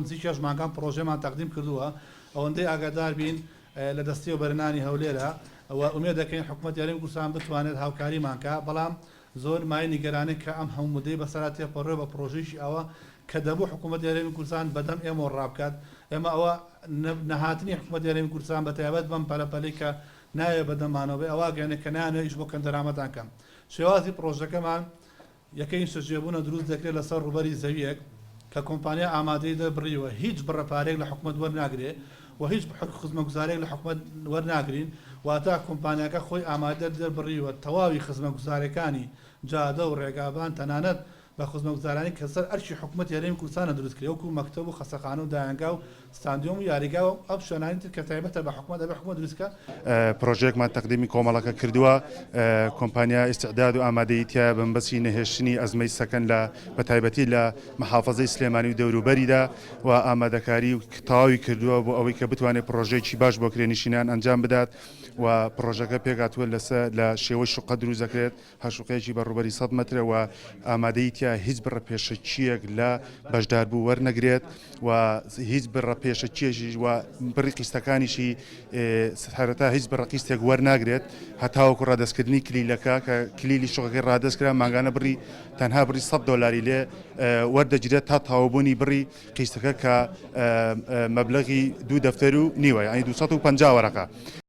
نزیکە ژماگان پرۆژێمان تەقدیم کردووە ئەوەندەی ئاگادار بین لە دەستی و بەرنانی هەولێرە ئەوە ئومێد دەکەین حکوومەت یاریمی کوردستان بتوانێت هاوکاریمانکە بەڵام زۆر مای نیگەرانەی کە ئەم هەموو مودەی بەسەرات تێپەڕێ بە پرۆژێکی ئەوە کە دەبوو حکوومەت یاریمی کوردستان بەدەم ئێمە ڕابکات ئێمە ئەوە نەهاتنی حکوومەت یاریمی کوردستان بە تایبەت بەم پەلەپەلەی کە نایە بەدەمانەوە ئەوە گەێنێ کە نانە ئیش بۆ کەندەرامەتان کەم شێوازی پرۆژەکەمان یەکەی شەجێبوونە دروست دەکرێت لەسەر ڕوبەری زەویەک کە کۆمپانیا ئامادەی دەبڕیوە هیچ بڕەپارێک لە حکوومەت وەرناگرێ و هیچ خزمەتگوزارێک لە حکوومەت وەرناگرین واتە کۆمپانیاکە خۆی ئامادە دەبڕیوە تەواوی خزمەتگوزارەکانی جادە و ڕێگابان تەنانەت بە خزمەتگوزارانی کە سەر ئەرشی حکوومەت یاریمی کوردستانە دروست کرێ وەکو مەکتەب و خەسەخانە و دایانگا و ستادیۆم و یاریگا و ئەو شوێنانی تر کە تایبەتە بە حکوومەت دەبێت حکوومەت دروستکە پرۆژێکمان تەقدیمی کۆمەڵەکە کردووە کۆمپانیا ئیستعداد و ئامادەیەتیە بەمبەستی نەهێشتنی ئەزمەی سەکەن لە بەتایبەتی لە محافەزەی سلێمانی و دەوروبەریدا و ئامادەکاری و تەواوی کردووە بۆ ئەوەی کە بتوانێت پرۆژێکی باش بۆ کرێنشینان ئەنجام بدات و پرۆژەکە پێکاتوە لە شێوەی شوقە دروست دەکرێت هەشوقەیەکی بەڕوبەری 100 مەترە و ئامادەیەتیە هیچ بڕەپێشەچیەک لە بەشداربوو وەرنەگرێت و هیچ بڕەپێشەچیەکی و بڕی قیستەکانیشی هەرتا هیچ بڕەقیستێک وەرناگرێت هەتاوەکو ڕادەستکردنی کلیلەکە کە کلیلی شوقەکەی ڕادەستکرا ماگانە بڕی تەنها بڕی $100 لێ وەردەگیرێت تا تاوەبوونی بڕی قیستەکە کە مەبلەغی 2 دەفتەر و نیوە یعنی 250 وەرەقە